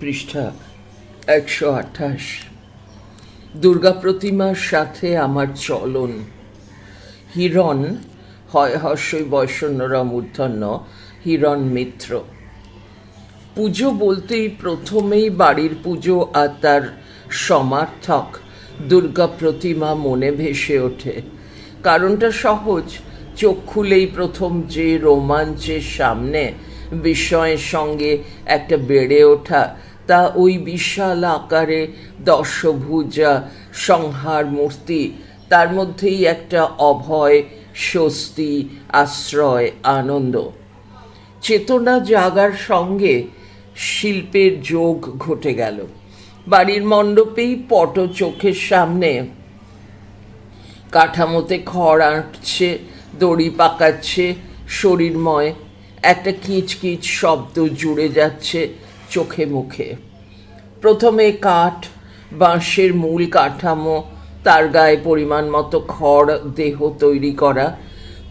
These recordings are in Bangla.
পৃষ্ঠা ১২৮। দুর্গা প্রতিমার সাথে আমার চলন। হিরণ হয় হর্ষই বৈষণ্যরা মূর্ধন্য হিরণ মিত্র। পুজো বলতেই প্রথমেই বাড়ির পুজো আর তার সমার্থক দুর্গা প্রতিমা মনে ভেসে ওঠে। কারণটা সহজ, চোখ খুলেই প্রথম যে রোমাঞ্চের সামনে বিস্ময়ের সঙ্গে একটা বেড়ে ওঠা, তা ওই বিশাল আকারে দশভুজা সংহার মূর্তি, তার মধ্যেই একটা অভয়, স্বস্তি, আশ্রয়, আনন্দ। চেতনা জাগার সঙ্গে শিল্পের যোগ ঘটে গেল। বাড়ির মণ্ডপেই পট চোখের সামনে কাঠামোতে খড় আঁটছে, দড়ি পাকাচ্ছে, শরীরময় একটা কিচকিচ শব্দ জুড়ে যাচ্ছে চোখে মুখে। প্রথমে কাঠ, বাঁশের মূল কাঠামো, তার গায়ে পরিমাণ মতো খড় দেহ তৈরি করা।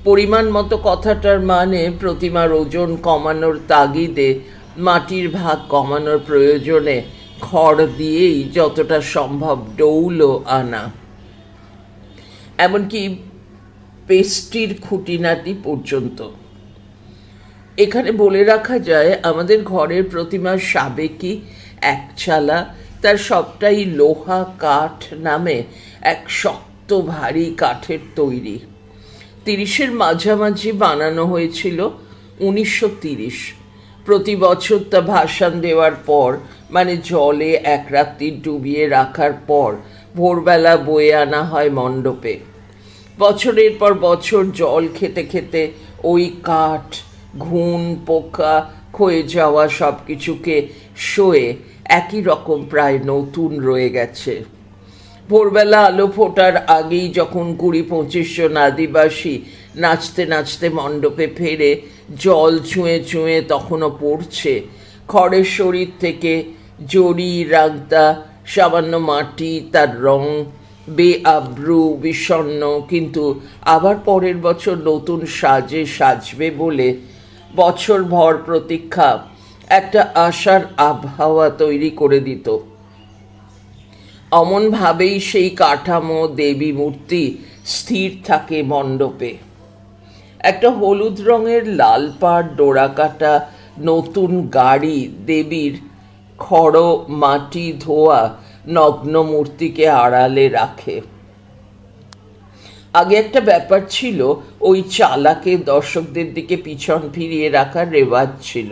পরিমাণ মতো কথাটার মানে প্রতিমার ওজন কমানোর তাগিদে মাটির ভাগ কমানোর প্রয়োজনে খড় দিয়েই যতটা সম্ভব ডৌলো আনা, এমনকি পেস্টির খুঁটিনাটি পর্যন্ত। এখানে বলে রাখা যায়, আমাদের ঘরের প্রতিমার সাবেকি একচালা, তার সবটাই লোহা কাঠ নামে এক শক্ত ভারী কাঠের তৈরি। 30-এর মাঝামাঝি বানানো হয়েছিল, 1930। প্রতি বছর তা ভাসান দেওয়ার পর, মানে জলে এক রাত্রি ডুবিয়ে রাখার পর ভোরবেলা বয়ে আনা হয় মণ্ডপে। বছরের পর বছর জল খেতে খেতে ওই কাঠ, ঘুণ, পোকা, ক্ষয়ে যাওয়া সব কিছুকে সয়ে একই রকম প্রায় নতুন রয়ে গেছে। ভোরবেলা আলো ফোটার আগেই যখন 20-25 জন আদিবাসী নাচতে নাচতে মণ্ডপে ফেরে, জল ছুঁয়ে ছুঁয়ে তখনও পড়ছে খড়ের শরীর থেকে জড়ি, রাগদা, সামান্য মাটি, তার রং বেআব্রু, বিষণ্ণ, কিন্তু আবার পরের বছর নতুন সাজে সাজবে বলে বছরভর প্রতীক্ষা একটা আশার আবহাওয়া তৈরি করে দিত। অমনভাবেই সেই কাঠামো, দেবী মূর্তি স্থির থাকে মণ্ডপে। একটা হলুদ রঙের লাল পাড় ডোরাকাটা নতুন গাড়ি দেবীর খড় মাটি ধোয়া নগ্ন মূর্তিকে আড়ালে রাখে। আগে একটা ব্যাপার ছিল, ওই চালাকে দর্শকদের দিকে পিছন ফিরিয়ে রাখার রেওয়াজ ছিল।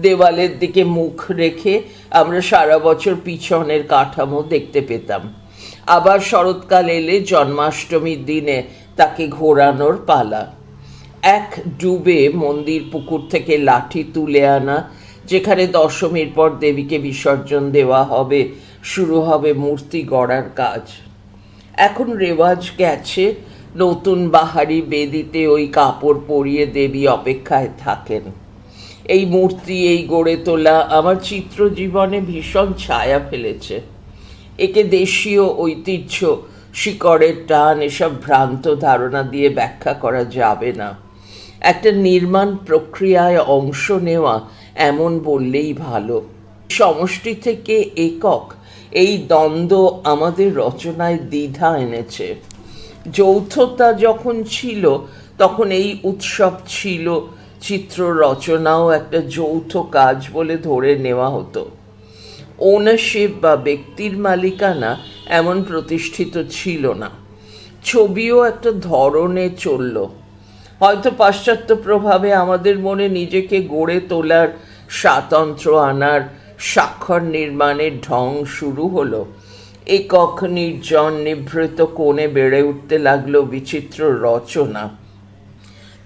দেওয়ালের দিকে মুখ রেখে আমরা সারা বছর পিছনের কাঠামো দেখতে পেতাম। আবার শরৎকাল এলে জন্মাষ্টমীর দিনে তাকে ঘোরানোর পালা। এক ডুবে মন্দির পুকুর থেকে লাঠি তুলে আনা, যেখানে দশমীর পর দেবীকে বিসর্জন দেওয়া হবে, শুরু হবে মূর্তি গড়ার কাজ। এখন রেওয়াজ গেছে, নতুন বাহারি বেদিতে ওই কাপড় পরিয়ে দেবী অপেক্ষায় থাকেন। এই মূর্তি, এই গড়ে তোলা আমার চিত্র জীবনে ভীষণ ছায়া ফেলেছে। একে দেশীয় ঐতিহ্য, শিকড়ের টান, এসব ভ্রান্ত ধারণা দিয়ে ব্যাখ্যা করা যাবে না। একটা নির্মাণ প্রক্রিয়ায় অংশ নেওয়া, এমন বললেই ভালো। সমষ্টি থেকে একক, এই দ্বন্দ্ব আমাদের রচনায় দ্বিধা এনেছে। যৌথতা যখন ছিল, তখন এই উৎসব ছিল, চিত্র রচনাও একটা যৌথ কাজ বলে ধরে নেওয়া হতো। ওনারশিপ বা ব্যক্তির মালিকানা এমন প্রতিষ্ঠিত ছিল না। ছবিও একটা ধরনে চলল। হয়তো পাশ্চাত্য প্রভাবে আমাদের মনে নিজেকে গড়ে তোলার, স্বাতন্ত্র্য আনার, স্বাক্ষর নির্মাণের ঢং শুরু হলো। একক, নির্জন, নিভৃত কোণে বেড়ে উঠতে লাগলো বিচিত্র রচনা।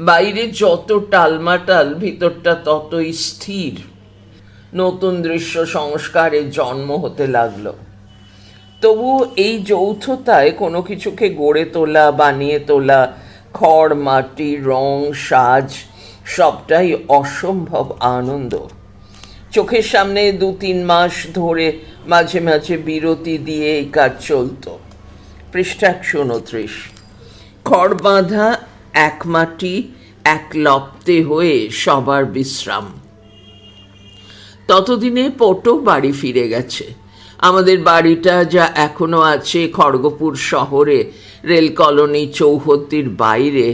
বাইরে যত টালমাটাল, ভিতরটা ততই স্থির। নতুন দৃশ্য সংস্কারের জন্ম হতে লাগলো। তবু এই যৌথতায় কোনো কিছুকে গড়ে তোলা, বানিয়ে তোলা, খড়, মাটি, রং, সাজ, সবটাই অসম্ভব আনন্দ। চোখের সামনে 2-3 মাস ধরে মাঝে মাঝে বিরতি দিয়ে এই কাজ চলত। পৃষ্ঠা 129। খড় বাঁধা, এক মাটি, এক লপ্তে হয়ে সবার বিশ্রাম। ততদিনে পটো বাড়ি ফিরে গেছে। আমাদের বাড়িটা যা এখনো আছে খড়গপুর শহরে রেল কলোনি চৌহদ্দির বাইরে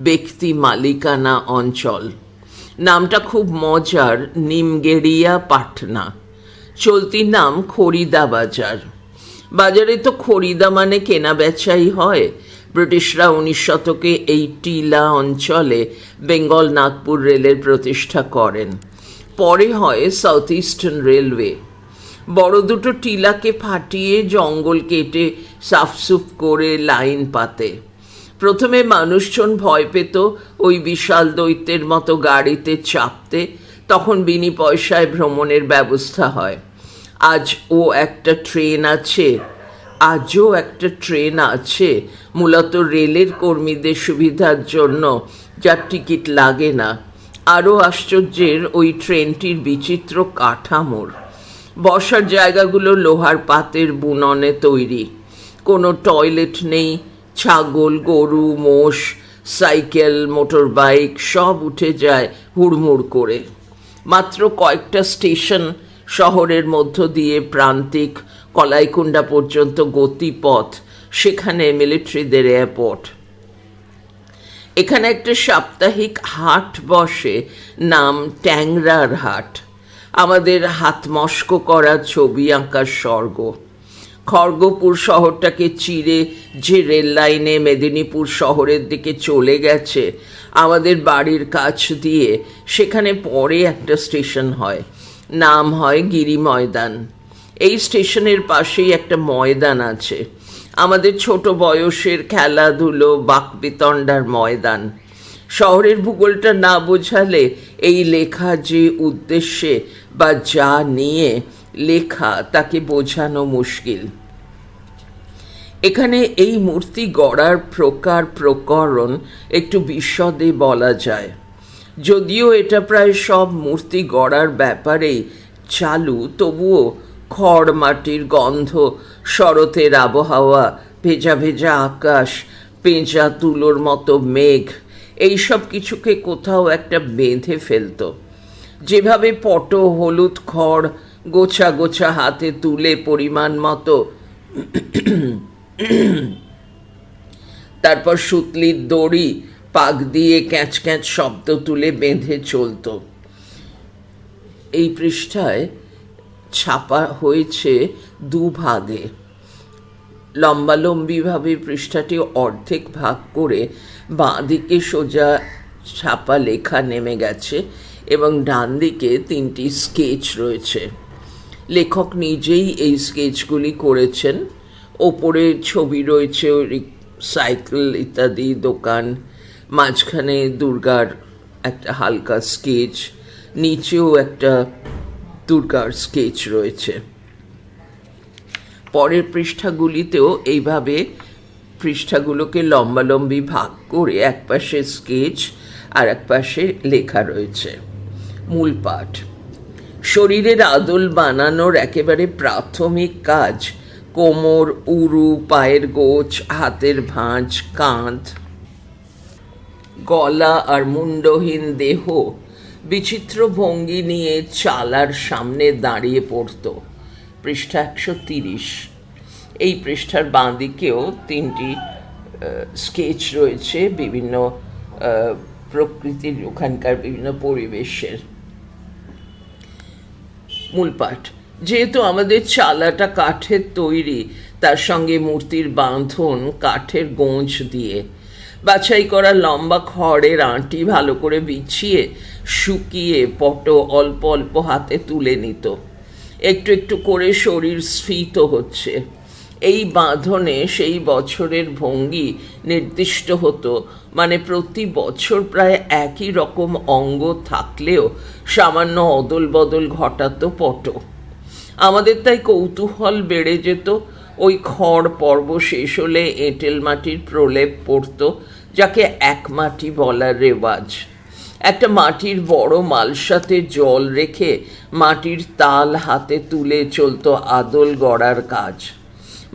ব্যক্তি মালিকানা অঞ্চল। নামটা খুব মজার, নিমগেড়িয়া পাটনা। চলতি নাম খরিদা বাজার। বাজারে তো খরিদা মানে কেনা বেচাই হয়। ব্রিটিশরা 19 শতকে এই টিলা অঞ্চলে বেঙ্গল নাগপুর রেলের প্রতিষ্ঠা করেন। পরে হয় সাউথ ইস্টার্ন রেলওয়ে। বড় দুটো টিলাকে ফাটিয়ে জঙ্গল কেটে সাফসুফ করে লাইন পাতে। প্রথমে মানুষজন ভয় পেত ওই বিশাল দৈত্যের মতো গাড়িতে চাপতে, তখন বিনি পয়সায় ভ্রমণের ব্যবস্থা হয়। আজও একটা ট্রেন আছে মূলত রেলের কর্মীদের সুবিধার জন্য, যার টিকিট লাগে না। আরও আশ্চর্যের ওই ট্রেনটির বিচিত্র কাঠামোর। বসার জায়গাগুলো লোহার পাতের বুননে তৈরি। কোনো টয়লেট নেই। ছাগল, গরু, মোষ, সাইকেল, মোটর বাইক সব উঠে যায় হুড়মুড় করে। মাত্র কয়েকটা স্টেশন শহরের মধ্য দিয়ে প্রান্তিক কলাইকুণ্ডা পর্যন্ত গতিপথ, সেখানে মিলিটারিদের এয়ারপোর্ট। এখানে একটা সাপ্তাহিক হাট বসে, নাম ট্যাংরার হাট। আমাদের হাত মস্কো করা ছবি আঁকার স্বর্গ। খড়গপুর শহরটাকে চিরে যে রেল লাইনে মেদিনীপুর শহরের দিকে চলে গেছে আমাদের বাড়ির কাছ দিয়ে, সেখানে পরে একটা স্টেশন হয়, নাম হয় গিরি ময়দান। এই স্টেশনের পাশেই একটা ময়দান আছে, আমাদের ছোট বয়সের খেলাধুলো বাকবিতণ্ডার ময়দান। শহরের ভূগোলটা না বোঝালে এই লেখা যে উদ্দেশ্যে বা যা নিয়ে লেখা তাকে বোঝানো মুশকিল। এখানে এই মূর্তি গড়ার প্রকরণ একটু বিশদে বলা যায়। যদিও এটা প্রায় সব মূর্তি গড়ার ব্যাপারেই চালু, তবুও খড় মাটির গন্ধ, শরতের আবহাওয়া, ভেজা ভেজা আকাশ, পেঁচা তুলোর মতো মেঘ, এইসব কিছুকে কোথাও একটা বেঁধে ফেলত। যেভাবে পটো হলুদ খড় গোছা গোছা হাতে তুলে পরিমাণ মতো, তারপর সুতলির দড়ি পাক দিয়ে ক্যাঁচ ক্যাঁচ শব্দ তুলে বেঁধে চলত। এই পৃষ্ঠায় ছাপা হয়েছে দুভাগে। লম্বালম্বিভাবে পৃষ্ঠাটি অর্ধেক ভাগ করে বাঁ দিকে সোজা ছাপা লেখা নেমে গেছে এবং ডান দিকে 3টি স্কেচ রয়েছে। লেখক নিজেই এই স্কেচগুলি করেছেন। ওপরে ছবি রয়েছে সাইকেল ইত্যাদি দোকান, মাঝখানে দুর্গার একটা হালকা স্কেচ, নিচেও একটা দুর্গার স্কেচ রয়েছে। পরের পৃষ্ঠাগুলিতেও এইভাবে পৃষ্ঠাগুলোকে লম্বালম্বি ভাগ করে একপাশে স্কেচ আর একপাশে লেখা রয়েছে। মূল পাঠ: শরীরের আদল বানানোর একেবারে প্রাথমিক কাজ কোমর, উরু, পায়ের গোছ, হাতের ভাঁজ, কাঁধ, গলা আর মুন্ডহীন দেহ বিচিত্র ভঙ্গি নিয়ে চালার সামনে দাঁড়িয়ে পড়ত। পৃষ্ঠা 130। এই পৃষ্ঠার বাঁ দিকেও 3টি স্কেচ রয়েছে বিভিন্ন প্রকৃতির, ওখানকার বিভিন্ন পরিবেশের। মূল পাঠ: যেহেতু আমাদের চালাটা কাঠের তৈরি, তার সঙ্গে মূর্তির বাঁধন কাঠের গোঁজ দিয়ে। বাছাই করা লম্বা খড়ের আঁটি ভালো করে বিছিয়ে শুকিয়ে পটো অল্প অল্প হাতে তুলে নিত। একটু একটু করে শরীর স্ফীত হচ্ছে। এই বাঁধনে সেই বছরের ভঙ্গি নির্দিষ্ট হতো, মানে প্রতি বছর প্রায় একই রকম অঙ্গ থাকলেও সামান্য অদল বদল ঘটাতো পটো। আমাদের তাই কৌতূহল বেড়ে যেত। ওই খড় পর্ব শেষ হলে এঁটেল মাটির প্রলেপ পড়ত, যাকে এক মাটি বলার রেওয়াজ। একটা মাটির বড় মালসাতে জল রেখে মাটির তাল হাতে তুলে চলতো আদল গড়ার কাজ।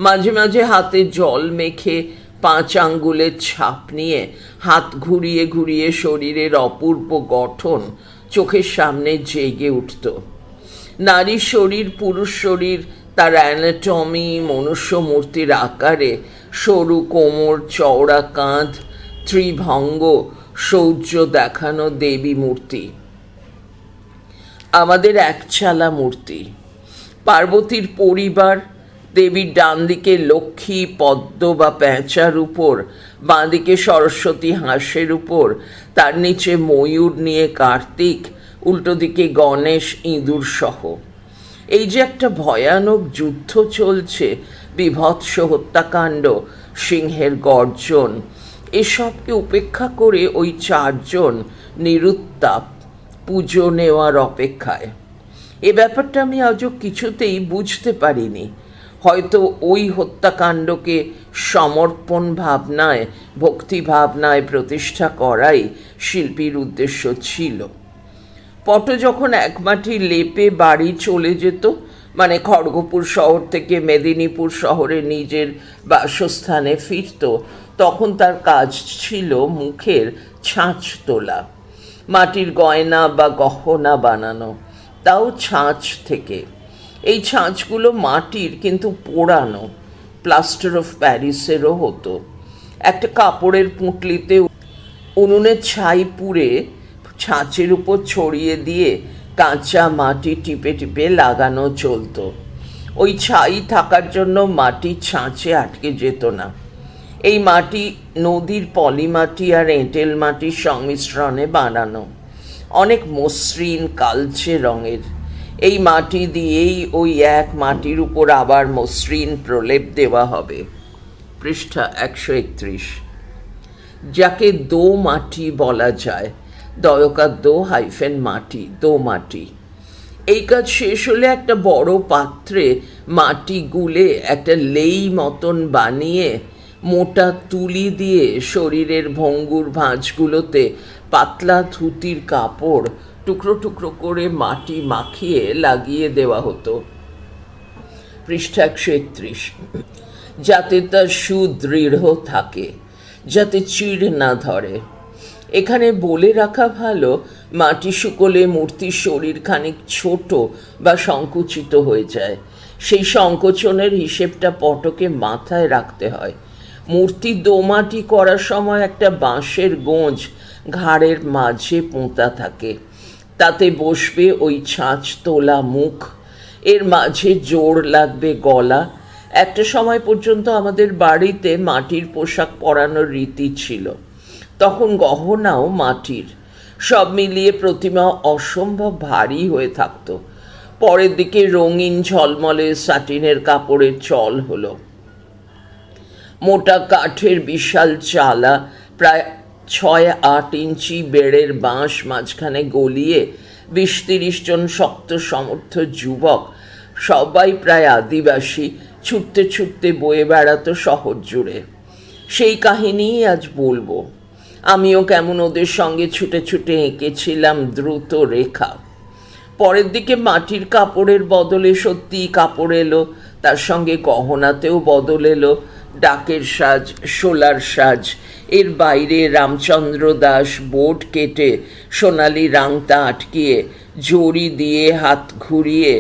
মাঝে মাঝে হাতে জল মেখে 5 আঙ্গুলের ছাপ নিয়ে হাত ঘুরিয়ে ঘুরিয়ে শরীরের অপূর্ব গঠন চোখের সামনে জেগে উঠত। নারী শরীর পুরুষ শরীর তার অ্যানাটমি মনুষ্য মূর্তির আকারে সরু কোমর, চওড়া কাঁধ, ত্রিভঙ্গ শৌর্য দেখানো দেবী মূর্তি। আমাদের একচালা মূর্তি। পার্বতীর পরিবার, দেবীর ডান দিকে লক্ষ্মী পদ্ম বা পেঁচার উপর, বাঁ দিকে সরস্বতী হাঁসের উপর, তার নিচে ময়ূর নিয়ে কার্তিক, উল্টো দিকে গণেশ ইঁদুর সহ। এই যে একটা ভয়ানক যুদ্ধ চলছে, বিভৎস হত্যাকাণ্ড, সিংহের গর্জন, এসবকে উপেক্ষা করে ওই চারজন নিরুত্তাপ পুজো নেওয়ার অপেক্ষায়। এ ব্যাপারটা আমি আজও কিছুতেই বুঝতে পারিনি। হয়তো ওই হত্যাকাণ্ডকে সমর্পণ ভাবনায়, ভক্তি ভাবনায় প্রতিষ্ঠা করাই শিল্পীর উদ্দেশ্য ছিল। পট যখন এক মাটি লেপে বাড়ি চলে যেত, মানে খড়গপুর শহর থেকে মেদিনীপুর শহরে নিজের বাসস্থানে ফিরত, তখন তার কাজ ছিল মুখের ছাঁচ তোলা, মাটির গয়না বা গহনা বানানো, তাও ছাঁচ থেকে। এই ছাঁচগুলো মাটির, কিন্তু পোড়ানো, প্লাস্টার অফ প্যারিসেরও হতো। একটা কাপড়ের পুঁটলিতে উনুনের ছাই পুড়ে ছাঁচের উপর ছড়িয়ে দিয়ে কাঁচা মাটি টিপে টিপে লাগানো চলতো। ওই ছাই থাকার জন্য মাটি ছাঁচে আটকে যেত না। এই মাটি নদীর পলি মাটি আর এঁটেল মাটির সংমিশ্রণে বানানো, অনেক মসৃণ কালচে রঙের। এই মাটি দিয়েই ওই এক মাটির উপর আবার মসৃণ প্রলেপ দেওয়া হবে। পৃষ্ঠা 131। যাকে দো মাটি বলা যায়, দয়কার দো হাইফেন মাটি, দো মাটি। এই কাজ শেষ হলে একটা বড় পাত্রে মাটি গুলে একটা লেই মতন বানিয়ে মোটা তুলি দিয়ে শরীরের ভঙ্গুর ভাঁজগুলোতে পাতলা ধুতির কাপড় টুকরো টুকরো করে মাটি মাখিয়ে লাগিয়ে দেওয়া হতো। পৃষ্ঠা 131। যাতে তা সুদৃঢ় থাকে, যাতে চিড় না ধরে। এখানে বলে রাখা ভালো, মাটি শুকোলে মূর্তির শরীর খানিক ছোট বা সংকুচিত হয়ে যায়। সেই সংকোচনের হিসেবটা পটকে মাথায় রাখতে হয়। মূর্তি দোমাটি করার সময় একটা বাঁশের গোঁজ ঘাড়ের মাঝে পোঁতা থাকে, তাতে বসবে ওই ছাঁচ তোলা মুখ, এর মাঝে জোড় লাগবে গলা। একটা সময় পর্যন্ত আমাদের বাড়িতে মাটির পোশাক পরানোর রীতি ছিল, তখন গহনাও মাটির। সব মিলিয়ে প্রতিমা অসম্ভব ভারী হয়ে থাকত। পরের দিকে রঙিন ঝলমলে সাটিনের কাপড়ের চল হলো। মোটা কাঠের বিশাল চালা, প্রায় 6-8 ইঞ্চি বেড়ের বাঁশ মাঝখানে গলিয়ে 20-30 জন শক্ত সমর্থ যুবক, সবাই প্রায় আদিবাসী, ছুটতে ছুটতে বয়ে বেড়াতো শহর জুড়ে। সেই কাহিনীই আজ বলবো। আমিও কেমন ওদের সঙ্গে ছুটে ছুটে এঁকেছিলাম দ্রুত রেখা। পরের দিকে মাটির কাপড়ের বদলে সত্যি কাপড় এলো, তার সঙ্গে গহনাতেও বদল এলো। ডাকের সাজ, শোলার সাজ, এর বাইরে রামচন্দ্র দাস বোর্ড কেটে সোনালি রাংতা আটকিয়ে জড়ি দিয়ে হাত ঘুরিয়ে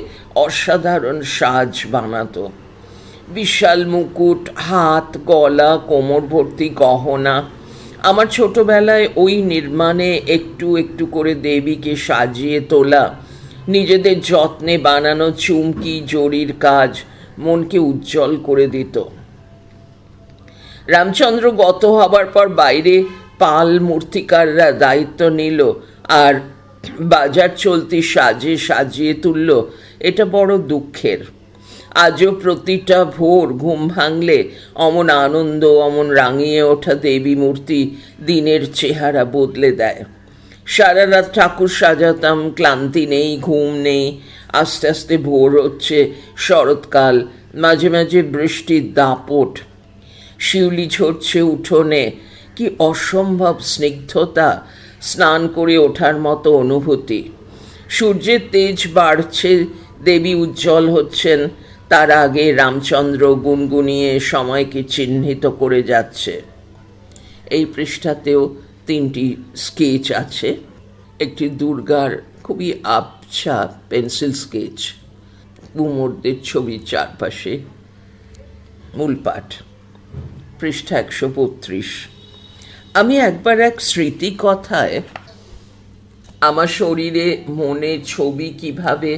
অসাধারণ সাজ বানাতো। বিশাল মুকুট, হাত, গলা, কোমর ভর্তি গহনা। আমার ছোটবেলায় ওই নির্মাণে একটু একটু করে দেবীকে সাজিয়ে তোলা, নিজেদের যত্নে বানানো চুমকি জড়ির কাজ মনকে উজ্জ্বল করে দিত। রামচন্দ্র গত হবার পর বাইরে পাল মূর্তিকাররা দায়িত্ব নিল আর বাজার চলতি সাজে সাজিয়ে তুলল। এটা বড় দুঃখের। আজও প্রতিটা ভোর ঘুম ভাঙলে অমন আনন্দ, অমন রাঙিয়ে ওঠা দেবী মূর্তি দিনের চেহারা বদলে দেয়। সারা রাত ঠাকুর সাজাতাম, ক্লান্তি নেই, ঘুম নেই। আস্তে আস্তে ভোর হচ্ছে, শরৎকাল, মাঝে মাঝে বৃষ্টির দাপট, শিউলি ঝরছে উঠোনে। কি অসম্ভব স্নিগ্ধতা, স্নান করে ওঠার মতো অনুভূতি। সূর্যের তেজ বাড়ছে, দেবী উজ্জ্বল হচ্ছেন, তার আগে রামচন্দ্র গুনগুনিয়ে সময়কে চিহ্নিত করে যাচ্ছে। এই পৃষ্ঠাতেও 3টি স্কেচ আছে। একটি দুর্গার খুবই ছাপ, পেন্সিল স্কেচ, কুমোরদের ছবির চারপাশে, মূল পাঠ, পৃষ্ঠা 132। আমি একবার এক স্মৃতি কথায় আমার শরীরে মনে ছবি কিভাবে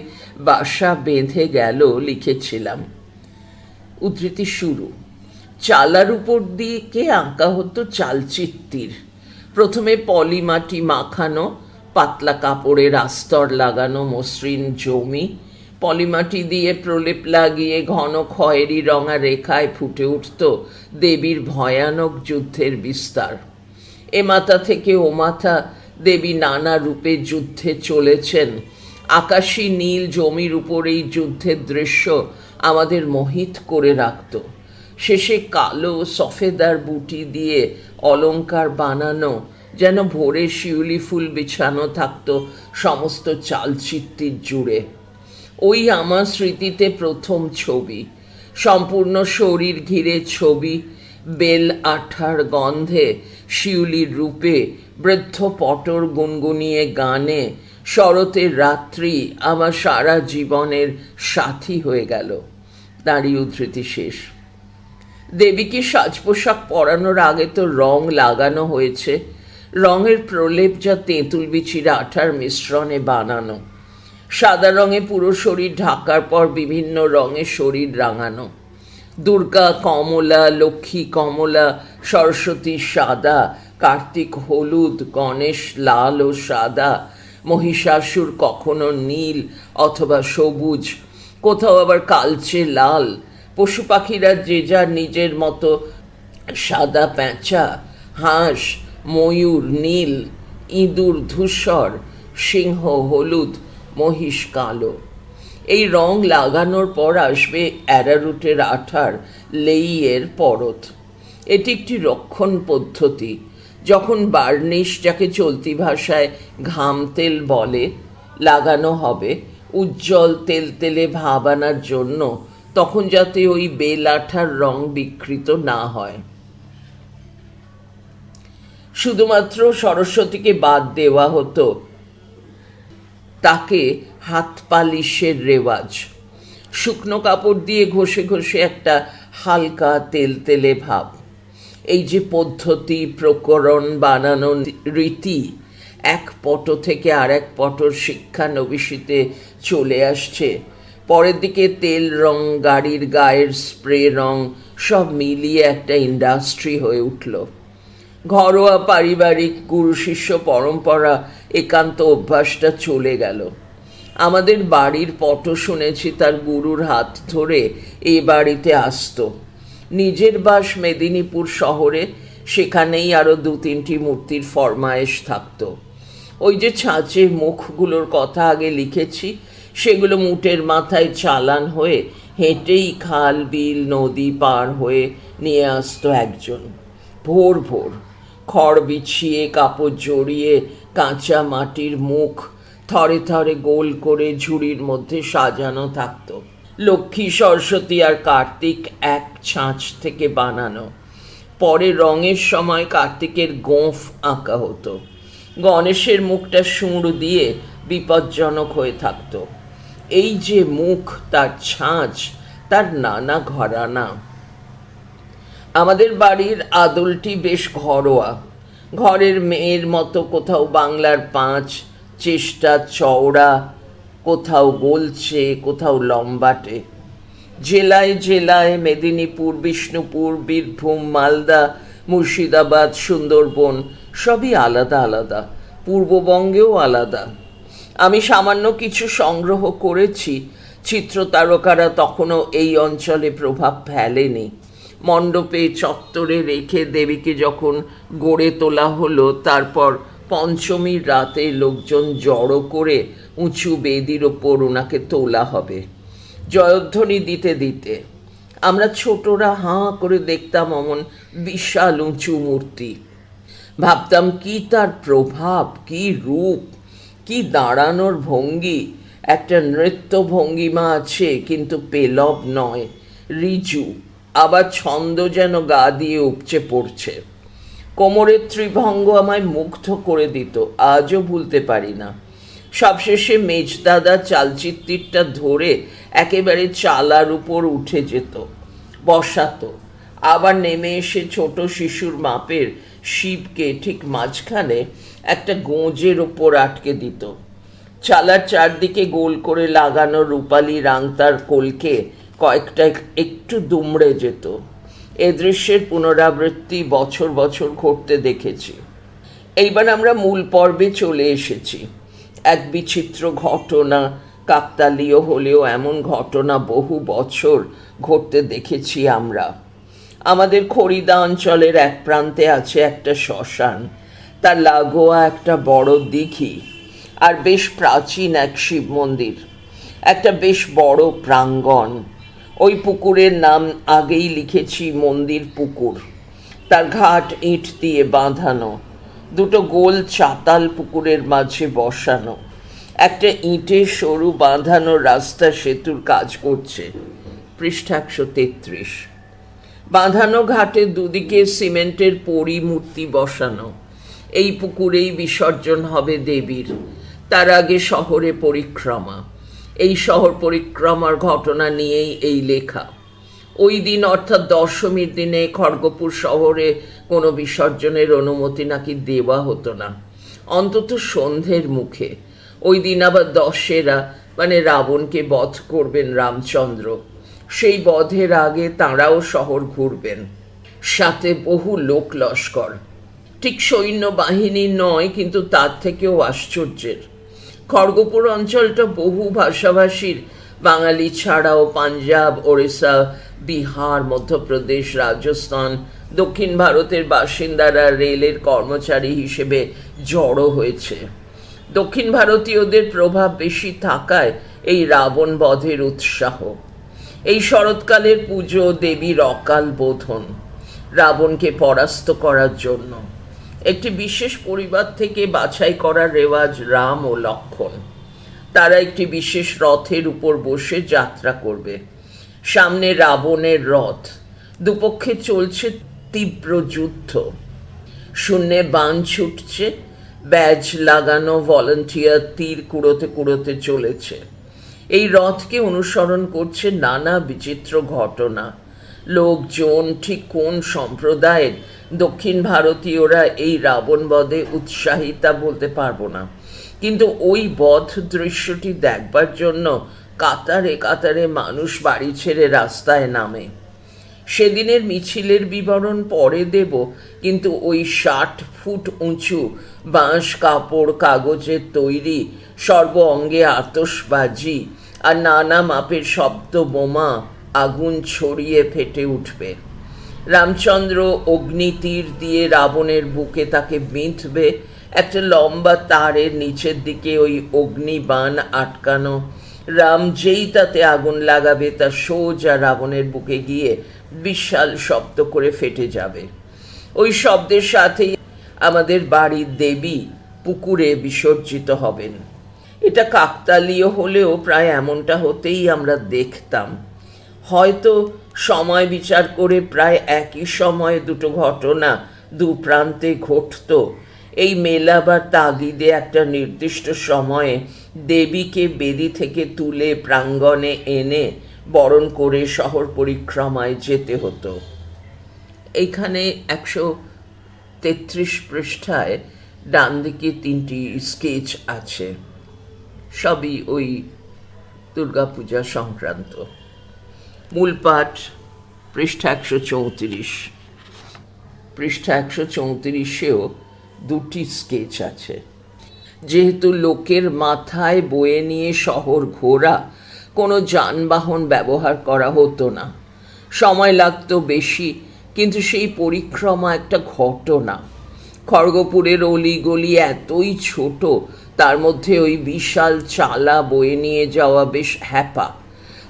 বাসা বেঁধে গেল লিখেছিলাম। উদ্ধৃতি শুরু। চালার উপর দিকে আঁকা হতো চালচিত্তির। প্রথমে পলিমাটি মাখানো, পাতলা কাপড়ের আস্তর লাগানো মসৃণ জমি, পলিমাটি দিয়ে প্রলেপ লাগিয়ে ঘন খয়েরি রঙা রেখায় ফুটে উঠত দেবীর ভয়ানক যুদ্ধের বিস্তার। এ মাথা থেকে ও মাথা দেবী নানা রূপে যুদ্ধে চলেছেন। আকাশী নীল জমির উপর এই যুদ্ধের দৃশ্য আমাদের মোহিত করে রাখত। শেষে কালো সফেদার বুটি দিয়ে অলংকার বানানো, যেন ভোরে শিউলি ফুল বিছানো থাকত সমস্ত চালচিত্তির জুড়ে। ওই আমার স্মৃতিতে প্রথম ছবি, সম্পূর্ণ শরীর ঘিরে ছবি, বেল আঠার গন্ধে, শিউলির রূপে, বৃদ্ধ পটর গুনগুনিয়ে গানে, শরতের রাত্রি আমার সারা জীবনের সাথী হয়ে গেল। তারই উদ্ধৃতি শেষ। দেবীকে সাজ পোশাক পরানোর আগে তো রং লাগানো হয়েছে। রঙের প্রলেপ যা তেঁতুল বিচির আঠার মিশ্রণে বানানো। সাদা রঙে পুরো শরীর ঢাকার পর বিভিন্ন রঙে শরীর রাঙানো। দুর্গা কমলা, লক্ষ্মী কমলা, সরস্বতী সাদা, কার্তিক হলুদ, গণেশ লাল ও সাদা, মহিষাসুর কখনো নীল অথবা সবুজ, কোথাও আবার কালচে লাল। পশু পাখিরা যে যার নিজের মতো, সাদা পেঁচা, হাঁস, ময়ূর নীল, ইঁদুর ধূসর, সিংহ হলুদ, মহিষ কালো। এই রং লাগানোর পর আসবে অ্যারারুটের আঠার লেইয়ের পরত। এটি একটি রক্ষণ পদ্ধতি। যখন বার্নিশ, যাকে চলতি ভাষায় ঘাম তেল বলে, লাগানো হবে উজ্জ্বল তেলতেলে ভাব আনার জন্য, তখন যাতে ওই বেল আঠার রং বিকৃত না হয়। শুধুমাত্র সরস্বতীকে বাদ দেওয়া হতো, তাকে হাত পালিশের রেওয়াজ। শুকনো কাপড় দিয়ে ঘষে ঘষে একটা হালকা তেলতেলে ভাব। এই যে পদ্ধতি, প্রকরণ, বানানো রীতি, এক পট থেকে আর এক পটর শিক্ষানবিশিতে চলে আসছে। পরের দিকে তেল রং, গাড়ির গায়ের স্প্রে রং, সব মিলিয়ে একটা ইন্ডাস্ট্রি হয়ে উঠল। ঘরোয়া পারিবারিক গুরু শিষ্য পরম্পরা একান্ত অভ্যাসটা চলে গেল। আমাদের বাড়ির পট শুনেছি তার গুরুর হাত ধরে এ বাড়িতে আসতো। নিজের বাস মেদিনীপুর শহরে, সেখানেই আরও 2-3টি মূর্তির ফরমায়েশ থাকতো। ওই যে ছাঁচের মুখগুলোর কথা আগে লিখেছি, সেগুলো মুটের মাথায় চালান হয়ে হেঁটেই খাল বিল নদী পার হয়ে নিয়ে আসতো একজন। ভোর ভোর খড় বিছিয়ে, কাপড় জড়িয়ে, কাঁচা মাটির মুখ থরে থরে গোল করে ঝুড়ির মধ্যে সাজানো থাকতো। লক্ষ্মী, সরস্বতী আর কার্তিক এক ছাঁচ থেকে বানানো। পরে রঙের সময় কার্তিকের গোঁফ আঁকা হতো। গণেশের মুখটা সুঁড় দিয়ে বিপজ্জনক হয়ে থাকতো। এই যে মুখ, তার ছাঁচ, তার নানা ঘরানা। আমাদের বাড়ির আদলটি বেশ ঘরোয়া। ঘরের মেয়ের মতো কোথাও বাংলার 5 চেষ্টা চওড়া, কোথাও গোলছে, কোথাও লম্বাটে। জেলায় জেলায় মেদিনীপুর, বিষ্ণুপুর, বীরভূম, মালদা, মুর্শিদাবাদ, সুন্দরবন সবই আলাদা আলাদা। পূর্ববঙ্গেও আলাদা। আমি সামান্য কিছু সংগ্রহ করেছি। চিত্রতারকারা তখনও এই অঞ্চলে প্রভাব ফেলেনি। মণ্ডপে চত্বরে রেখে দেবীকে যখন গড়ে তোলা হলো, তারপর পঞ্চমীর রাতে লোকজন জড়ো করে উঁচু বেদির ওপর ওনাকে তোলা হবে। জয়ধ্বনি দিতে দিতে আমরা ছোটরা হাঁ করে দেখতাম অমন বিশাল উঁচু মূর্তি। ভাবতাম কি তার প্রভাব, কি রূপ, কি দাঁড়ানোর ভঙ্গি। একটা নৃত্য ভঙ্গিমা আছে, কিন্তু পেলব নয়, রিজু। আবার ছন্দ যেন গা দিয়ে উপচে পড়ছে। কোমরের ত্রিভঙ্গ আমায় মুগ্ধ করে দিত, আজও ভুলতে পারি না। সবশেষে মেজদাদা চালচিত্তিরটা ধরে একেবারে চালার উপর উঠে যেত, বসাতো, আবার নেমে এসে ছোট শিশুর মাপের শিবকে ঠিক মাঝখানে একটা গোঁজের ওপর আটকে দিত। চালার চারদিকে গোল করে লাগানো রূপালী রাংতার কলকে কয়েকটা একটু দুমড়ে যেত। এ দৃশ্যের পুনরাবৃত্তি বছর বছর ঘটতে দেখেছি। এইবার আমরা মূল পর্বে চলে এসেছি। এক বিচিত্র ঘটনা, কাকতালীয় হলেও এমন ঘটনা বহু বছর ঘটতে দেখেছি আমরা। আমাদের খড়িদা অঞ্চলের এক প্রান্তে আছে একটা শ্মশান, তার লাগোয়া একটা বড় দিঘি, আর বেশ প্রাচীন এক শিব মন্দির, একটা বেশ বড় প্রাঙ্গণ। ওই পুকুরের নাম আগেই লিখেছি মন্দির পুকুর। তার ঘাট ইট দিয়ে বাঁধানো, দুটো গোল চাতাল পুকুরের মাঝে বসানো। একটা ইটের সরু বাঁধানো রাস্তা সেতুর কাজ করছে। পৃষ্ঠা 133। বাঁধানো ঘাটের দুদিকে সিমেন্টের পরিমূর্তি বসানো। এই পুকুরেই বিসর্জন হবে দেবীর। তার আগে শহরে পরিক্রমা। এই শহর পরিক্রমার ঘটনা নিয়েই এই লেখা। ওই দিন অর্থাৎ দশমীর দিনে খড়গপুর শহরে কোনো বিসর্জনের অনুমতি নাকি দেওয়া হতো না, অন্তত সন্ধ্যের মুখে। ওই দিন আবার দশেরা, মানে রাবণকে বধ করবেন রামচন্দ্র। সেই বধের আগে তাঁরাও শহর ঘুরবেন, সাথে বহু লোক লস্কর। ঠিক সৈন্যবাহিনী নয়, কিন্তু তার থেকেও আশ্চর্যের। খড়গপুর অঞ্চলটা বহু ভাষাভাষীর, বাঙালি ছাড়াও পাঞ্জাব, ওড়িশা, বিহার, মধ্যপ্রদেশ, রাজস্থান, দক্ষিণ ভারতের বাসিন্দারা রেলের কর্মচারী হিসেবে জড়ো হয়েছে। দক্ষিণ ভারতীয়দের প্রভাব বেশি থাকায় এই রাবণ বধের উৎসাহ। এই শরৎকালের পুজো দেবীর অকাল বোধন, রাবণকে পরাস্ত করার জন্য। একটি বিশেষ পরিবার থেকে বাছাই করার রেওয়াজ রাম ও লক্ষ্মণ। তারা একটি বিশেষ রথের উপর বসে যাত্রা করবে। সামনে রাবণের রথ, দুপক্ষে চলছে তীব্র যুদ্ধ। শূন্যে বাণ ছুটছে, ব্যাজ লাগানো ভলান্টিয়ার তীর কুড়োতে কুড়োতে চলেছে। এই রথকে অনুসরণ করছে নানা বিচিত্র ঘটনা। লোকজন, ঠিক কোন সম্প্রদায়ের দক্ষিণ ভারতীয়রা এই রাবণ বধে উৎসাহিতা বলতে পারবো না, কিন্তু ওই বধ দৃশ্যটি দেখবার জন্য কাতারে কাতারে মানুষ বাড়ি ছেড়ে রাস্তায় নামে। সেদিনের মিছিলের বিবরণ পরে দেব, কিন্তু ওই 60 ফুট উঁচু বাঁশ, কাপড়, কাগজের তৈরি, সর্ব অঙ্গে আতশবাজি আর নানা মাপের শব্দ বোমা আগুন ছড়িয়ে ফেটে উঠবে। রামচন্দ্র অগ্নিতীর দিয়ে রাবণের বুকে তাকে বিঁধবে। একটা লম্বা তারের নিচের দিকে ওই অগ্নিবাণ আটকানো। রাম যেই তাতে আগুন লাগাবে তা সোজা রাবণের বুকে গিয়ে বিশাল শব্দ করে ফেটে যাবে। ওই শব্দের সাথেই আমাদের বাড়ির দেবী পুকুরে বিসর্জিত হবেন। এটা কাকতালীয় হলেও প্রায় এমনটা হতেই আমরা দেখতাম। হয়তো সময় বিচার করে প্রায় একই সময়ে দুটো ঘটনা দু প্রান্তে ঘটত। এই মেলা বা তাগিদে একটা নির্দিষ্ট সময়ে দেবীকে বেদি থেকে তুলে প্রাঙ্গণে এনে বরণ করে শহর পরিক্রমায় যেতে হতো। এইখানে 133 পৃষ্ঠায় ডান দিকে 3টি স্কেচ আছে, সবই ওই দুর্গাপূজা সংক্রান্ত। মূল পাঠ পৃষ্ঠা 134। পৃষ্ঠা 134-এও 2টি স্কেচ আছে। যেহেতু লোকের মাথায় বয়ে নিয়ে শহর ঘোরা, কোনো যানবাহন ব্যবহার করা হতো না, সময় লাগতো বেশি, কিন্তু সেই পরিক্রমা একটা ঘটনা। খড়গপুরের অলিগলি এতই ছোট, তার মধ্যে ওই বিশাল চালা বয়ে নিয়ে যাওয়া বেশ হ্যাপা।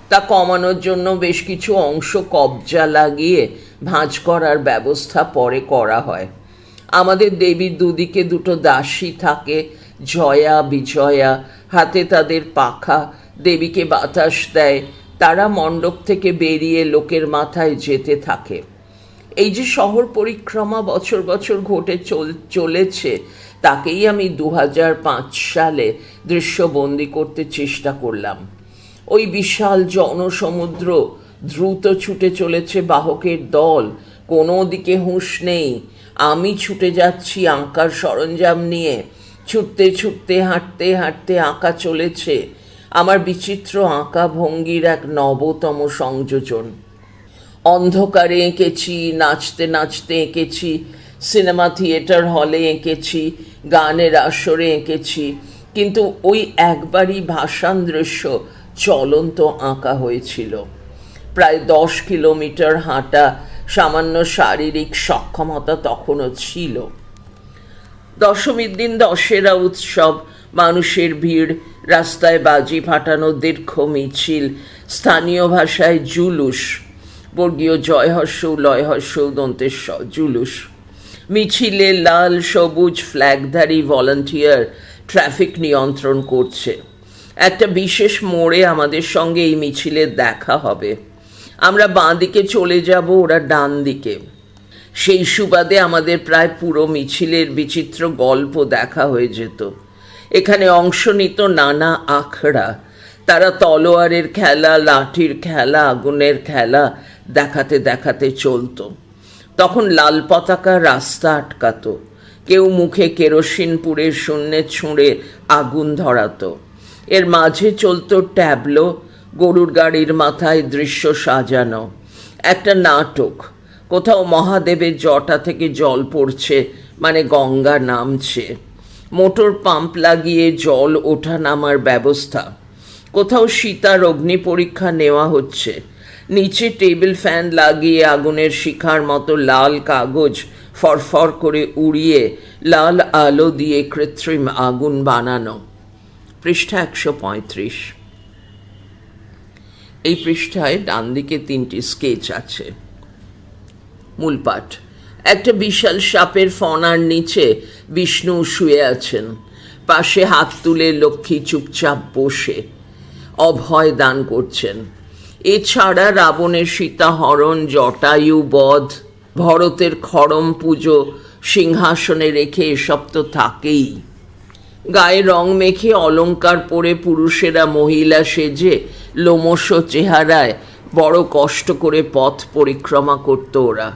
তা কমানোর জন্য বেশ কিছু অংশ কবজা লাগিয়ে ভাঁজ করার ব্যবস্থা পরে করা হয়। আমাদের দেবীর দুদিকে দুটো দাসী থাকে, জয়া, বিজয়া, হাতে তাদের পাখা, দেবীকে বাতাস দেয়। তারা মণ্ডপ থেকে বেরিয়ে লোকের মাথায় যেতে থাকে। এই যে শহর পরিক্রমা বছর বছর ঘটে চলেছে, তাকেই আমি 2005 সালে দৃশ্যবন্দি করতে চেষ্টা করলাম। ওই বিশাল জনসমুদ্র, দ্রুত ছুটে চলেছে বাহকের দল, কোনো দিকে হুঁশ নেই। আমি ছুটে যাচ্ছি আঁকার সরঞ্জাম নিয়ে, ছুটতে ছুটতে হাঁটতে হাঁটতে আঁকা চলেছে। আমার বিচিত্র আঁকা ভঙ্গির এক নবতম সংযোজন। অন্ধকারে এঁকেছি, নাচতে নাচতে এঁকেছি, সিনেমা থিয়েটার হলে এঁকেছি, গানের আসরে এঁকেছি, কিন্তু ওই একবারই ভাসান দৃশ্য চলন্ত আঁকা হয়েছিল। প্রায় 10 কিলোমিটার হাঁটা, সামান্য শারীরিক সক্ষমতা তখনও ছিল। দশমীর দিন দশেরা উৎসব, মানুষের ভিড়, রাস্তায় বাজি ফাটানো দীর্ঘ মিছিল, স্থানীয় ভাষায় জুলুস, বর্গীয় জয়হর্ষ লয়হর্ষ দন্তের জুলুস। মিছিলে লাল সবুজ ফ্ল্যাগধারী ভলান্টিয়ার ট্রাফিক নিয়ন্ত্রণ করছে। একটা বিশেষ মোড়ে আমাদের সঙ্গে এই মিছিলের দেখা হবে। আমরা বাঁ দিকে চলে যাব, ওরা ডান দিকে। সেই সুবাদে আমাদের প্রায় পুরো মিছিলের বিচিত্র গল্প দেখা হয়ে যেত। এখানে অংশ নিত নানা আখড়া। তারা তলোয়ারের খেলা, লাঠির খেলা, আগুনের খেলা দেখাতে দেখাতে চলত। তখন লাল পতাকা রাস্তা আটকাত, কেউ মুখে কেরোসিন পুড়ে শূন্যে ছুঁড়ে আগুন ধরাতো। এর মাঝে চলত ট্যাবলো, গরুর গাড়ির মাথায় দৃশ্য সাজানো। একটা নাটক, কোথাও মহাদেবের জটা থেকে জল পড়ছে, মানে গঙ্গা নামছে। মোটর পাম্প লাগিয়ে জল ওঠা নামার ব্যবস্থা। কোথাও সীতার অগ্নি পরীক্ষা নেওয়া হচ্ছে। নিচে টেবিল ফ্যান লাগিয়ে আগুনের শিখার মতো লাল কাগজ ফরফর করে উড়িয়ে লাল আলো দিয়ে কৃত্রিম আগুন বানানো। পৃষ্ঠা 135। এই পৃষ্ঠায় ডান দিকে 3টি স্কেচ আছে। মূল পাঠ। একটা বিশাল সাপের ফনার নিচে বিষ্ণু শুয়ে আছেন। পাশে হাত তুলে লক্ষ্মী চুপচাপ বসে অভয় দান করছেন। এছাড়া রাবণের সীতাহরণ, জটায়ু বধ, ভরতের খড়ম পুজো সিংহাসনে রেখে এসব তো থাকেই। গায়ে রং মেখে অলংকার পরে পুরুষেরা মহিলা সেজে লোমশ চেহারায় বড় কষ্ট করে পথ পরিক্রমা করত ওরা।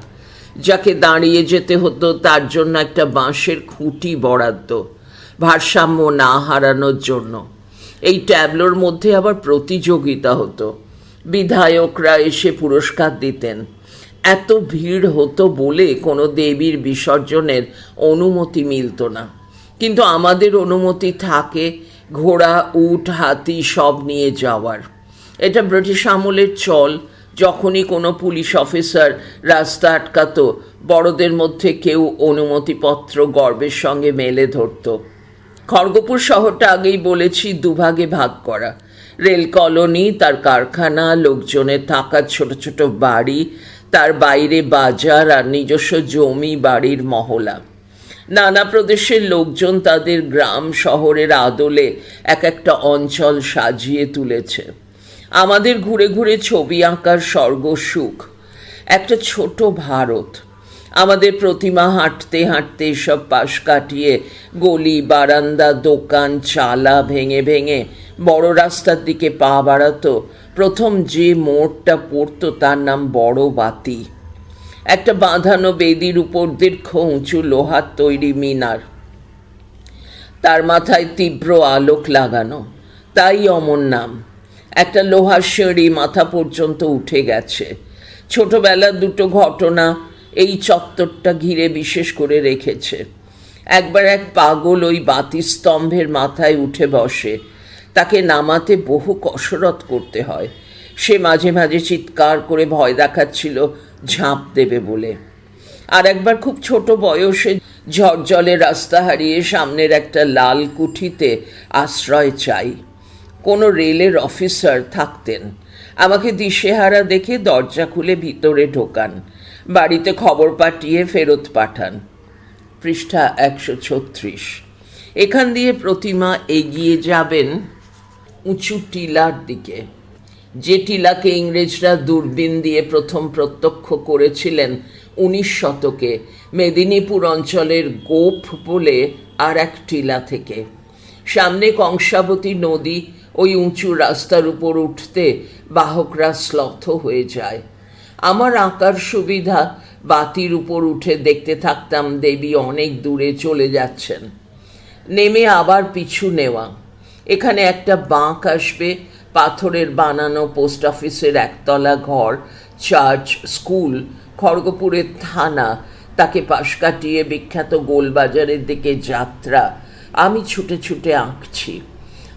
যাকে দাঁড়িয়ে যেতে হতো তার জন্য একটা বাঁশের খুঁটি বরাদ্দ, ভারসাম্য না হারানোর জন্য। এই ট্যাবলোর মধ্যে আবার প্রতিযোগিতা হতো। বিধায়করা এসে পুরস্কার দিতেন। এত ভিড় হতো বলে কোনো দেবীর বিসর্জনের অনুমতি মিলত না, কিন্তু আমাদের অনুমতি থাকে ঘোড়া, উট, হাতি সব নিয়ে যাওয়ার। এটা ব্রিটিশ আমলের চল। যখনই কোনো পুলিশ অফিসার রাস্তা আটকাতো, বড়দের মধ্যে কেউ অনুমতিপত্র গর্বের সঙ্গে মেলে ধরত। খড়গপুর শহরটা আগেই বলেছি দুভাগে ভাগ করা। রেল কলোনি, তার কারখানা, লোকজনের থাকার ছোট ছোট বাড়ি, তার বাইরে বাজার আর নিজস্ব জমি বাড়ির মহলা। নানা প্রদেশের লোকজন তাদের গ্রাম শহরের আদলে এক একটা অঞ্চল সাজিয়ে তুলেছে। আমাদের ঘুরে ঘুরে ছবি আঁকার স্বর্গ সুখ। একটা ছোট ভারত। আমাদের প্রতিমা হাঁটতে হাঁটতে সব পাশ কাটিয়ে গলি, বারান্দা, দোকান, চালা ভেঙে ভেঙে বড় রাস্তার দিকে পা বাড়াতো। প্রথম যে মোড়টা পড়তো তার নাম বড় বাতি। একটা বাঁধানো বেদির উপর দীর্ঘ উঁচু লোহার তৈরি মিনার, তার মাথায় তীব্র আলোক লাগানো, তাই অমর নাম। একটা লোহার সিঁড়ি মাথা পর্যন্ত উঠে গেছে। ছোটবেলার দুটো ঘটনা এই চত্বরটা ঘিরে বিশেষ করে রেখেছে। একবার এক পাগল ওই বাতি স্তম্ভের মাথায় উঠে বসে। তাকে নামাতে বহু কসরত করতে হয়। সে মাঝে মাঝে চিৎকার করে ভয় দেখাচ্ছিল ঝাঁপ দেবে বলে। আর একবার খুব ছোট বয়সে ঝড়জলে রাস্তা হারিয়ে সামনের একটা লাল কুঠিতে আশ্রয় চাই। কোনো রেলের অফিসার থাকতেন। আমাকে দিশেহারা দেখে দরজা খুলে ভিতরে ঢোকান, বাড়িতে খবর পাঠিয়ে ফেরত পাঠান। পৃষ্ঠা 136। এখান দিয়ে প্রতিমা এগিয়ে যাবেন উঁচু টিলার দিকে, যে টিলাকে ইংরেজরা দূরবীন দিয়ে প্রথম প্রত্যক্ষ করেছিলেন 19 শতকে মেদিনীপুর অঞ্চলের গোপ বলে আর এক টিলা থেকে। সামনে কংসাবতী নদী, ওই উঁচু রাস্তার উপর উঠতে বাহকরা শ্লথ হয়ে যায়। আমার আঁকার সুবিধা, বাতির উপর উঠে দেখতে থাকতাম দেবী অনেক দূরে চলে যাচ্ছেন। নেমে আবার পিছু নেওয়া। এখানে একটা বাঁক আসবে, পাথরের বানানো পোস্ট অফিসের একতলা ঘর, চার্চ, স্কুল, খড়গপুরের থানা, তাকে পাশ কাটিয়ে বিখ্যাত গোলবাজারের দিকে যাত্রা। আমি ছুটে ছুটে আঁকছি।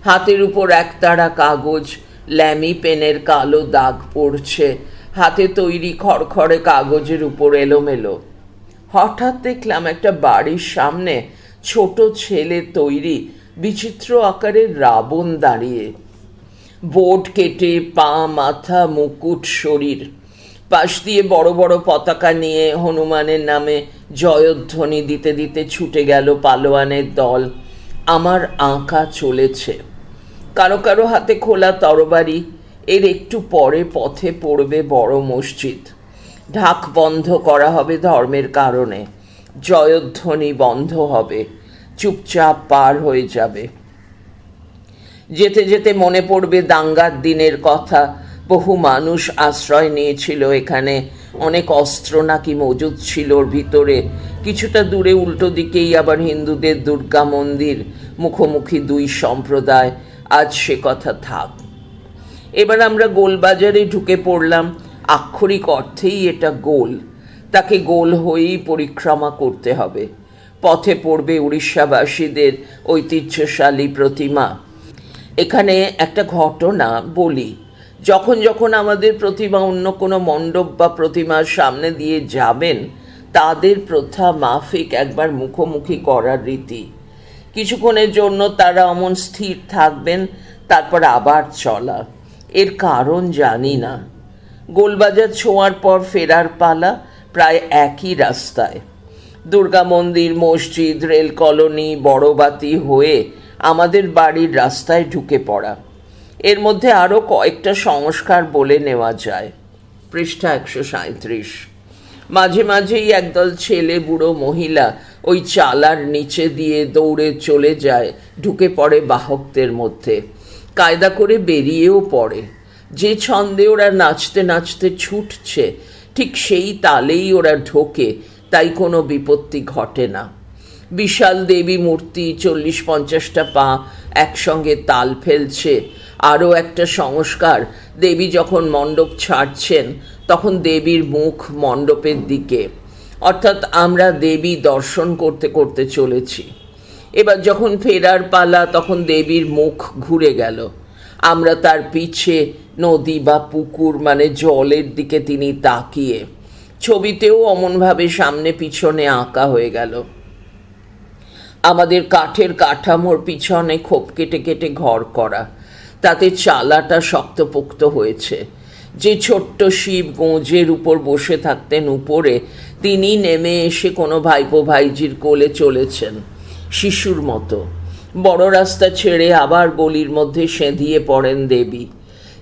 হাতের উপর একতাড়া কাগজ, ল্যামি পেনের কালো দাগ পড়ছে, হাতে তৈরি খড়খড়ে কাগজের উপর এলোমেলো। হঠাৎ দেখলাম একটা বাড়ির সামনে ছোট ছেলে তৈরি বিচিত্র আকারের রাবণ দাঁড়িয়ে। বোট কেটে পা, মাথা, মুকুট, শরীর। পাশ দিয়ে বড় বড় পতাকা নিয়ে হনুমানের নামে জয়ধ্বনি দিতে দিতে ছুটে গেল পালোয়ানের দল। আমার আঁকা চলেছে। কারো কারো হাতে খোলা তরবারি। এর একটু পরে পথে পড়বে বড় মসজিদ। ঢাক বন্ধ করা হবে ধর্মের কারণে। জয়ধ্বনি বন্ধ হবে। চুপচাপ পার হয়ে যাবে। যেতে যেতে মনে পড়বে দাঙ্গার দিনের কথা। বহু মানুষ আশ্রয় নিয়েছিল এখানে। অনেক অস্ত্র নাকি মজুদ ছিল ওর ভিতরে। কিছুটা দূরে উল্টো দিকেই আবার হিন্দুদের দুর্গা মন্দির। মুখোমুখি দুই সম্প্রদায়। আজ সে কথা থাক। এবার আমরা গোলবাজারে ঢুকে পড়লাম। আক্ষরিক অর্থেই এটা গোল। তাকে গোল হয়েই পরিক্রমা করতে হবে। পথে পড়বে উড়িষ্যাবাসীদের ঐতিহ্যশালী প্রতিমা। এখানে একটা ঘটনা বলি। যখন যখন আমাদের প্রতিমা অন্য কোনো মণ্ডপ বা প্রতিমার সামনে দিয়ে যাবেন, তাদের প্রথা মাফিক একবার মুখোমুখি করার রীতি। কিছুক্ষণের জন্য তারা অমন স্থির থাকবেন, তারপর আবার চলা। এর কারণ জানি না। গোলবাজার ছোঁয়ার পর ফেরার পালা, প্রায় একই রাস্তায়। দুর্গা মন্দির, মসজিদ, রেল কলোনি, বড়বাতি হয়ে আমাদের বাড়ির রাস্তায় ঢুকে পড়া। এর মধ্যে আরও কয়েকটা সংস্কার বলে নেওয়া যায়। পৃষ্ঠা 137। মাঝে মাঝেই একদল ছেলে, বুড়ো, মহিলা ওই চালার নিচে দিয়ে দৌড়ে চলে যায়, ঢুকে পড়ে বাহকদের মধ্যে। কায়দা করে বেরিয়েও পড়ে। যে ছন্দে ওরা নাচতে নাচতে ছুটছে, ঠিক সেই তালেই ওরা ঢোকে, তাই কোনো বিপত্তি ঘটে না। বিশাল দেবী মূর্তি, 40-50টা পা একসঙ্গে তাল ফেলছে। আরও একটা সংস্কার, দেবী যখন মণ্ডপ ছাড়ছেন তখন দেবীর মুখ মণ্ডপের দিকে, অর্থাৎ আমরা দেবী দর্শন করতে করতে চলেছি। এবার যখন ফেরার পালা, তখন দেবীর মুখ ঘুরে গেল। আমরা তার পিছে নদী বা পুকুর, মানে জলের দিকে তিনি তাকিয়ে। ছবিতেও অমনভাবে সামনে পিছনে আঁকা হয়ে গেল। আমাদের কাঠের কাঠামোর পিছনে খোপ কেটে কেটে ঘর করা, তাতে চালাটা শক্তপোক্ত হয়েছে। যে ছোট্ট শিব গোঁজের উপর বসে থাকতেন উপরে, তিনি নেমে এসে কোনো ভাইপো ভাইজির কোলে চলেছেন, শিশুর মতো। বড় রাস্তা ছেড়ে আবার গলির মধ্যে সেঁধিয়ে পড়েন দেবী।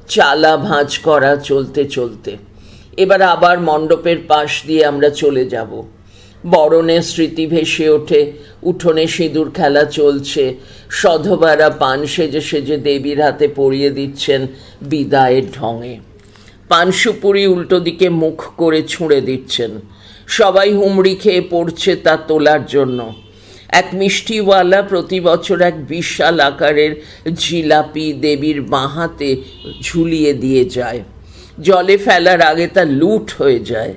চালা ভাঁজ করা চলতে চলতে এবার আবার মণ্ডপের পাশ দিয়ে আমরা চলে যাব। বরণের স্মৃতি ভেসে ওঠে। উঠোনে সিঁদুর খেলা চলছে। সধবারা পান সেজে সেজে দেবীর হাতে পরিয়ে দিচ্ছেন বিদায়ের ঢঙে। পান সুপুরি উল্টো দিকে মুখ করে ছুঁড়ে দিচ্ছেন। সবাই হুমড়ি খেয়ে পড়ছে তা তোলার জন্য। এক মিষ্টিওয়ালা প্রতি বছর এক বিশাল আকারের জিলাপি দেবীর বাঁ হাতে ঝুলিয়ে দিয়ে যায়। জলে ফেলার আগে তা লুট হয়ে যায়।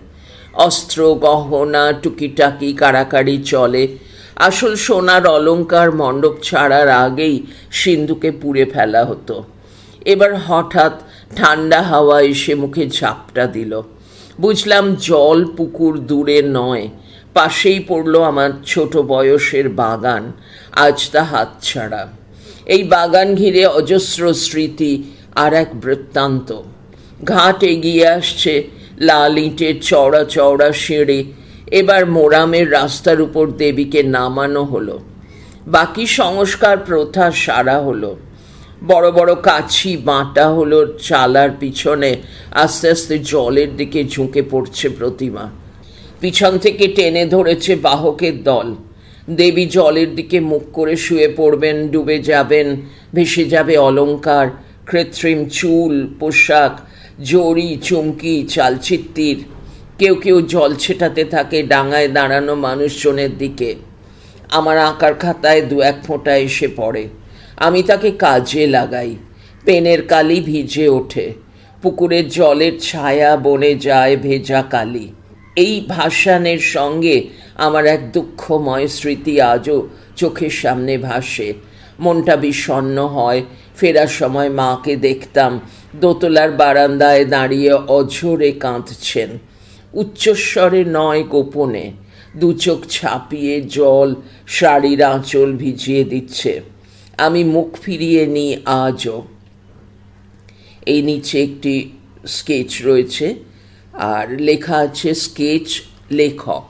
অস্ত্র, গহনা, টুকিটাকি কাড়াকাড়ি চলে। আসল সোনার অলংকার মণ্ডপ ছাড়ার আগেই সিন্ধুকে পুড়ে ফেলা হতো। এবার হঠাৎ ঠান্ডা হাওয়া এসে মুখে ঝাপটা দিল। বুঝলাম জল পুকুর দূরে নয়, পাশেই পড়ল আমার ছোট বয়সের বাগান। আজ তা হাতছাড়া। এই বাগান ঘিরে অজস্র স্মৃতি আর এক বৃত্তান্ত। ঘাট এগিয়ে আসছে, লাল ইটের চওড়া চওড়া সিঁড়ি। এবার মোরামের রাস্তার উপর দেবীকে নামানো হলো। বাকি সংস্কার প্রথা সারা হলো। বড় বড় কাছি বাঁটা হলো চালার পিছনে। আস্তে আস্তে জলের দিকে ঝুঁকে পড়ছে প্রতিমা। পিছন থেকে টেনে ধরেছে বাহকের দল। দেবী জলের দিকে মুখ করে শুয়ে পড়বেন, ডুবে যাবেন, ভেসে যাবে অলংকার, কৃত্রিম চুল, পোশাক, জড়ি, চুমকি, চালচিত্তির। কেউ কেউ জল ছেটাতে থাকে ডাঙায় দাঁড়ানো মানুষজনের দিকে। আমার আঁকার খাতায় দু এক ফোঁটা এসে পড়ে। আমি তাকে কাজে লাগাই। পেনের কালি ভিজে ওঠে, পুকুরের জলের ছায়া বনে যায় ভেজা কালি। এই ভাসানের সঙ্গে আমার এক দুঃখময় স্মৃতি আজও চোখের সামনে ভাসে। মনটা বিষণ্ণ হয়। ফেরার সময় মাকে দেখতাম দোতলার বারান্দায় দাঁড়িয়ে অঝোরে কাঁদছেন, উচ্চস্বরে নয় গোপনে। দু চোখ ছাপিয়ে জল শাড়ির আঁচল ভিজিয়ে দিচ্ছে। আমি মুখ ফিরিয়ে নিই আজও। এই নিচে একটি স্কেচ রয়েছে আর লেখা আছে স্কেচ লেখক।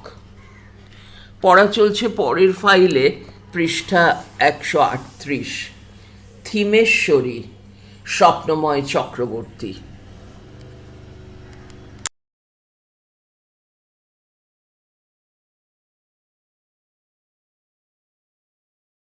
পড়া চলছে পরের ফাইলে, পৃষ্ঠা 138। থিমেশ্বরী, স্বপ্নময় চক্রবর্তী।